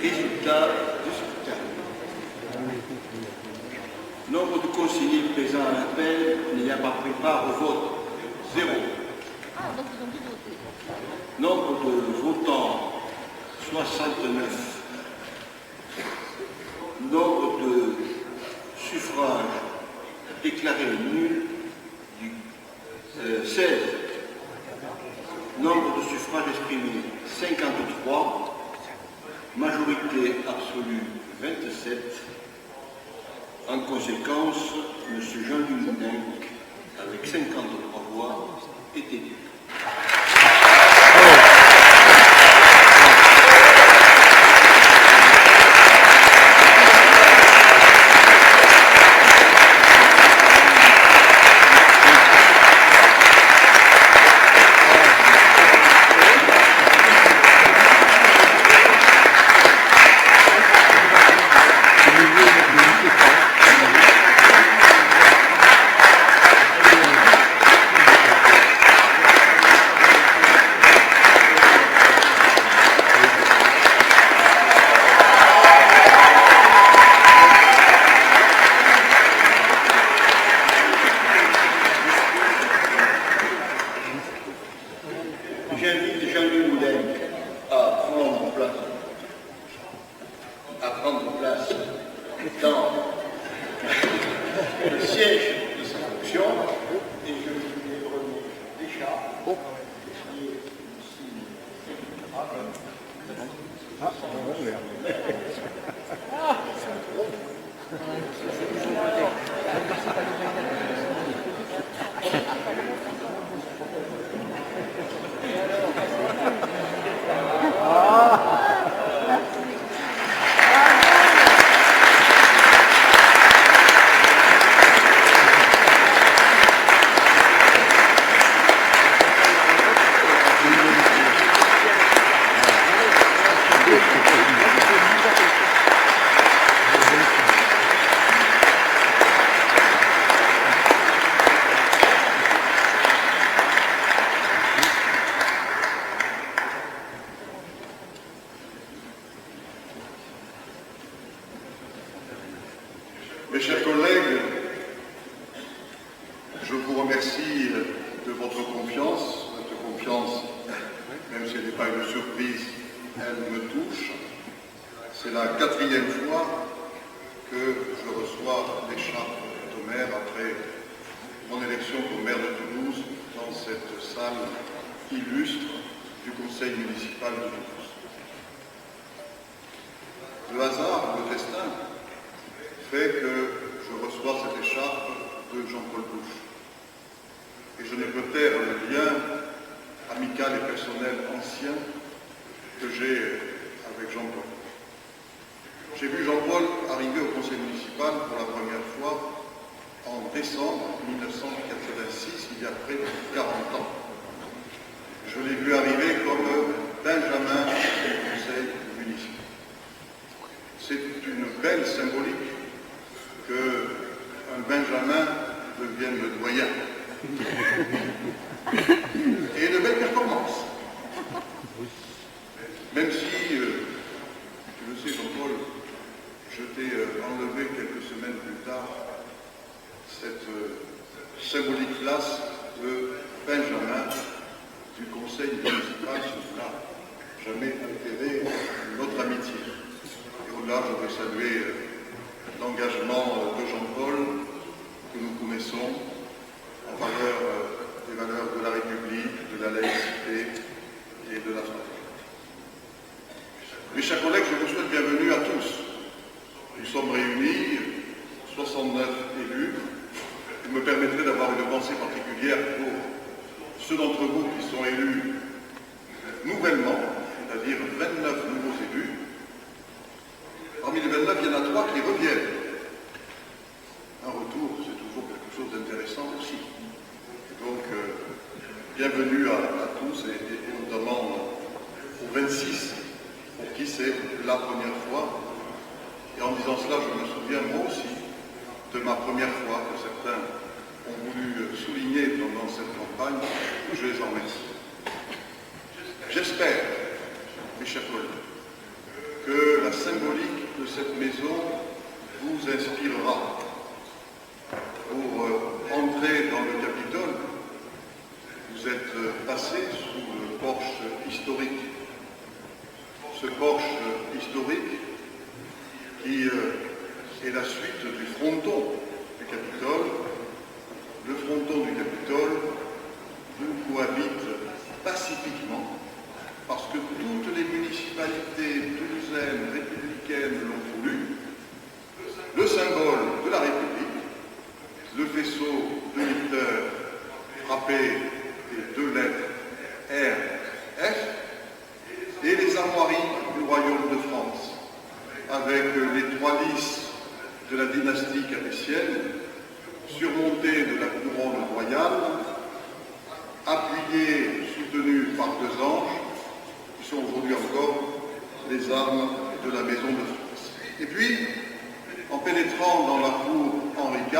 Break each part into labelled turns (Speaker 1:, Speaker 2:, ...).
Speaker 1: Résultat du scrutin. Nombre de conseillers présents à l'appel n'ayant pas pris part au vote, 0.
Speaker 2: Ah, donc ils ont dû voter.
Speaker 1: Nombre de votants, 69. Nombre de suffrages déclarés nuls, 16. Nombre de suffrages exprimés, 53. Majorité absolue, 27. En conséquence, M. Jean-Louis Moudenc, avec 53 voix, est élu. J'invite Jean-Louis Moudenc à prendre place dans le siège de sa fonction et je lui remets l'écharpe qui est ici.
Speaker 3: Mes chers collègues, je vous remercie de votre confiance, même si elle n'est pas une surprise, elle me touche. C'est la 4e fois que je reçois l'écharpe de maire après mon élection comme maire de Toulouse dans cette salle illustre du conseil municipal de Toulouse. Le hasard, le destin, fait que je reçois cette écharpe de Jean-Paul Bouche. Et je ne peux taire le lien amical et personnel ancien que j'ai avec Jean-Paul. J'ai vu Jean-Paul arriver au conseil municipal pour la première fois en décembre 1986, il y a près de 40 ans. Je l'ai vu arriver comme Benjamin du conseil municipal. C'est une belle symbolique qu'un Benjamin devienne le doyen. Et une belle performance. Même si, tu le sais Jean-Paul, je t'ai enlevé quelques semaines plus tard cette symbolique place de Benjamin du conseil municipal, ce n'a jamais altéré notre amitié. Et au-delà, je veux saluer l'engagement de Jean-Paul que nous connaissons en faveur des valeurs de la République, de la laïcité et de la fraternité. Mes chers collègues, je vous souhaite bienvenue à tous. Nous sommes réunis, 69 élus. Vous me permettrez d'avoir une pensée particulière pour ceux d'entre vous qui sont élus nouvellement, c'est-à-dire 29 nouveaux élus. Parmi les 29, il y en a 3 qui reviennent. Un retour, c'est toujours quelque chose d'intéressant aussi. Donc, bienvenue à tous et notamment aux 26 pour qui c'est la première fois. Et en disant cela, je me souviens moi aussi de ma première fois que certains ont voulu souligner pendant cette campagne. Je les en remercie. J'espère, mes chers collègues, la symbolique de cette maison vous inspirera. Pour entrer dans le Capitole, vous êtes passé sous le porche historique. Ce porche historique qui est la suite du fronton du Capitole. Le fronton du Capitole nous cohabite pacifiquement parce que toutes les municipalités toulousaines, républicaines l'ont voulu. Le symbole de la République, le faisceau de Hitler frappé des deux lettres R, F, et les armoiries du Royaume de France, avec les trois lys de la dynastie capétienne, surmontées de la couronne royale, appuyées, soutenues par deux anges, qui sont aujourd'hui encore les armes de la Maison de France. Et puis, en pénétrant dans la cour Henri IV,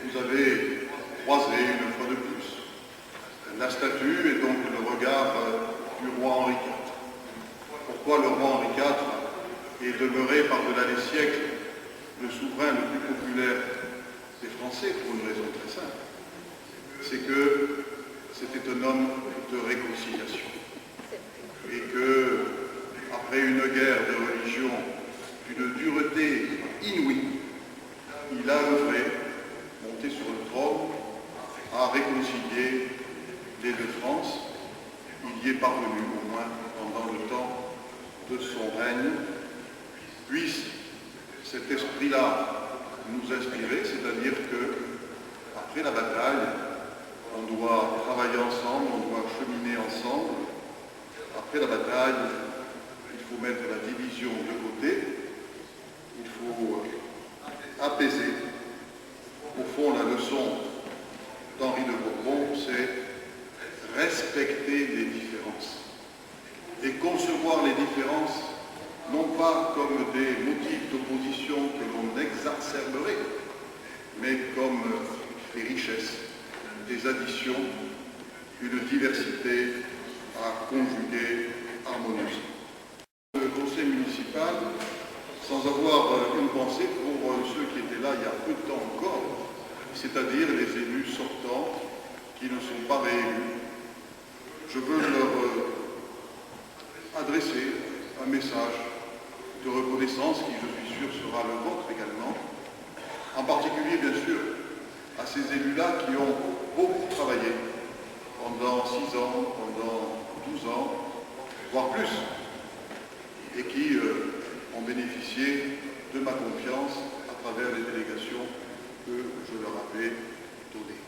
Speaker 3: vous avez croisé une fois de plus la statue et donc le regard du roi Henri IV. Pourquoi le roi Henri IV est demeuré par-delà les siècles le souverain le plus populaire des Français? Pour une raison très simple. C'est que c'était un homme de réconciliation. Et que, après une guerre de religion d'une dureté inouïe, il a œuvré, monté sur le trône, à réconcilier les deux France. Il y est parvenu, au moins pendant le temps de son règne. Puisse cet esprit-là nous inspirer, c'est-à-dire que, après la bataille, on doit travailler ensemble, on doit cheminer ensemble. Après la bataille, il faut mettre la division de côté, il faut apaiser. Au fond, la leçon d'Henri de Bourbon, c'est respecter les différences et concevoir les différences non pas comme des motifs d'opposition que l'on exacerberait, mais comme des richesses, des additions, une diversité à conjuguer harmonieusement. Le conseil municipal, sans avoir une pensée pour ceux qui étaient là il y a peu de temps encore, c'est-à-dire les élus sortants qui ne sont pas réélus. Je veux leur adresser un message de reconnaissance qui, je suis sûr, sera le vôtre également, en particulier, bien sûr, à ces élus-là qui ont beaucoup travaillé pendant 6 ans, pendant 12 ans, voire plus, et qui ont bénéficié de ma confiance à travers les délégations que je leur avais données.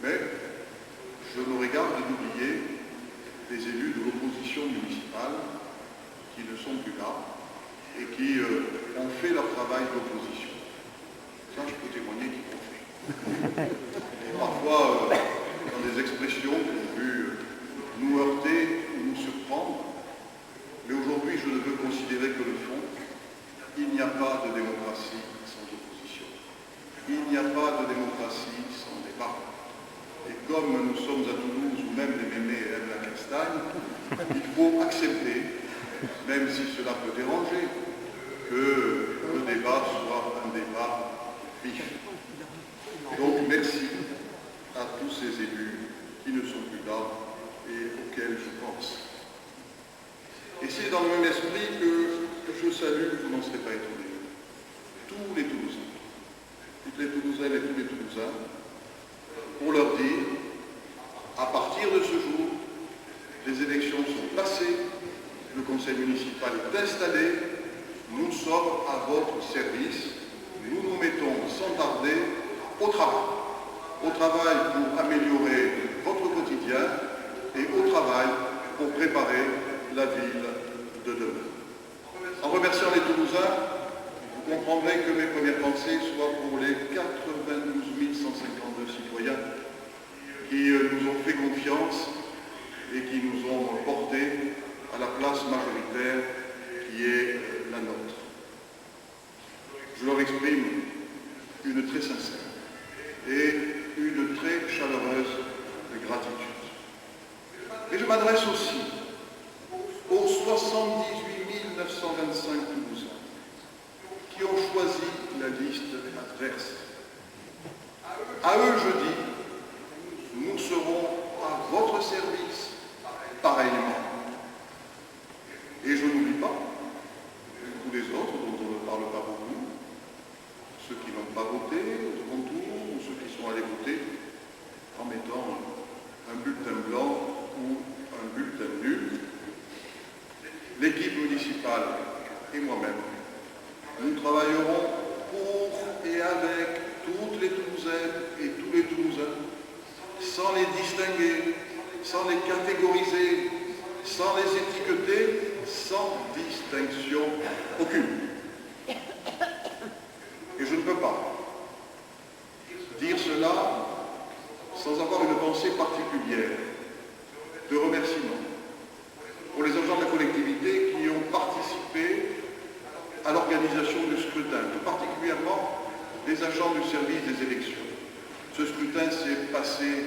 Speaker 3: Mais je n'aurais garde d'oublier les élus de l'opposition municipale qui ne sont plus là et qui ont fait leur travail d'opposition. Ça, je peux témoigner qu'ils l'ont fait. Et parfois, dans des expressions qui ont pu nous heurter ou nous surprendre, mais aujourd'hui, je ne veux considérer que le fond. Il n'y a pas de démocratie sans opposition. Il n'y a pas de démocratie sans débat. Et comme nous sommes à Toulouse, où même les mémés aiment la castagne, il faut accepter, même si cela peut déranger, que le débat soit un débat vif. Donc merci à tous ces élus qui ne sont plus là et auxquels je pense. Et c'est dans le même esprit que je salue, vous n'en serez pas étonnés, tous les Toulousains, toutes les Toulousaines et tous les Toulousains, pour leur dire, à partir de ce jour, les élections sont passées, le conseil municipal est installé, nous sommes à votre service, nous nous mettons sans tarder au travail pour améliorer votre quotidien et au travail pour préparer la ville de demain. En remerciant les Toulousains, vous comprendrez que mes premières pensées soient pour les 92 152 citoyens qui nous ont fait confiance et qui nous ont portés à la place majoritaire qui est la nôtre. Je leur exprime une très sincère et une très chaleureuse gratitude. Et je m'adresse aussi aux 78 900 925 Toulousains qui ont choisi la liste adverse. À eux, je dis, nous serons à votre service pareillement. Et je n'oublie pas tous les autres dont on ne parle pas beaucoup, ceux qui n'ont pas voté au second tour ou ceux qui sont allés voter en mettant un bulletin blanc ou un bulletin nul. L'équipe municipale et moi-même, nous travaillerons pour et avec toutes les Toulousaines et tous les Toulousains, sans les distinguer, sans les catégoriser, sans les étiqueter, sans distinction aucune. Et je ne peux pas dire cela sans avoir une pensée particulière de remerciement pour les agents de la collectivité qui ont participé à l'organisation du scrutin, tout particulièrement les agents du service des élections. Ce scrutin s'est passé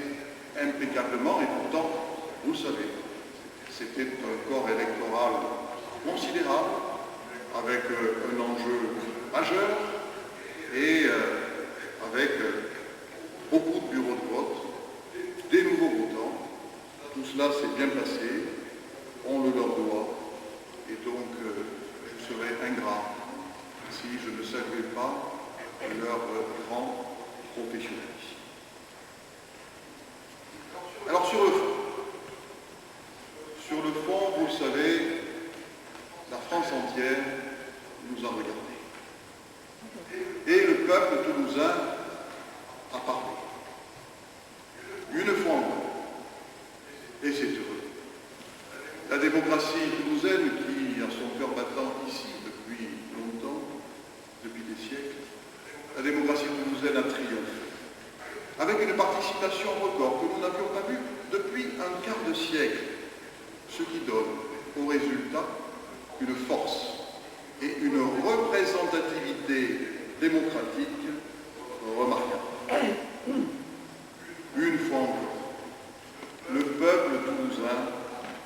Speaker 3: impeccablement et pourtant, vous le savez, c'était un corps électoral considérable avec un enjeu majeur et avec beaucoup de bureaux de vote, des nouveaux votants. Tout cela s'est bien passé, on le leur doit, et donc je serais ingrat si je ne saluais pas leur grand professionnalisme. Alors sur le fond, vous le savez, la France entière nous a regardés. Et le peuple toulousain a parlé. Une fois encore. Et c'est heureux. La démocratie toulousaine, qui a son cœur battant ici depuis longtemps, depuis des siècles, la démocratie toulousaine a triomphé. Avec une participation record que nous n'avions pas vue depuis un quart de siècle, ce qui donne au résultat une force et une représentativité démocratique remarquable. Une fois encore, le peuple toulousain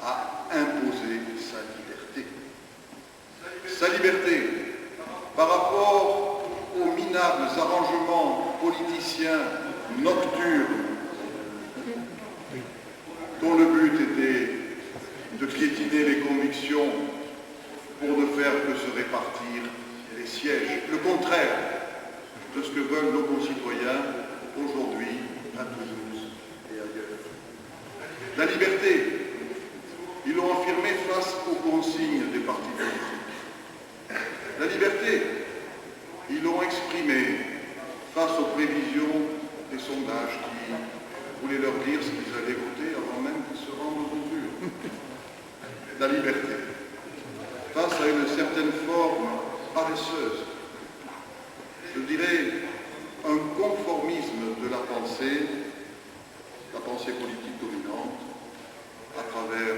Speaker 3: a imposé sa liberté. Sa liberté par rapport aux minables arrangements politiciens nocturnes dont le but était de piétiner les convictions pour ne faire que se répartir les sièges. Le contraire de ce que veulent nos concitoyens aujourd'hui à Toulouse et ailleurs. La liberté, ils l'ont affirmé face aux consignes des partis politiques. La liberté, ils l'ont exprimé face aux prévisions des sondages qui voulaient leur dire ce qu'ils allaient voter avant même qu'ils se rendent aux urnes. La liberté, face à une certaine forme paresseuse, je dirais un conformisme de la pensée politique dominante, à travers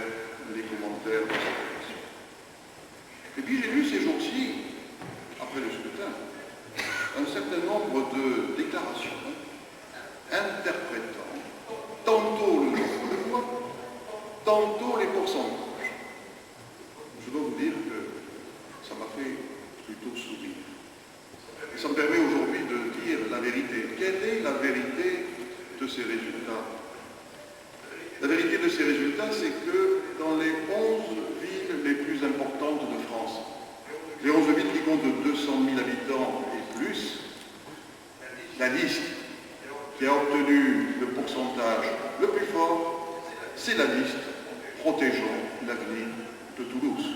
Speaker 3: les commentaires de cette élection. Et puis j'ai lu ces jours-ci, après le scrutin, un certain nombre de déclarations interprétant tantôt le nombre de voix, tantôt les pourcentages. Je dois vous dire que ça m'a fait plutôt sourire. Et ça me permet aujourd'hui de dire la vérité. Quelle est la vérité de ces résultats? La vérité de ces résultats, c'est que dans les 11 villes les plus importantes de France, les 11 villes qui comptent 200 000 habitants et plus, la liste qui a obtenu le pourcentage le plus fort, c'est la liste protégeant l'avenir de Toulouse.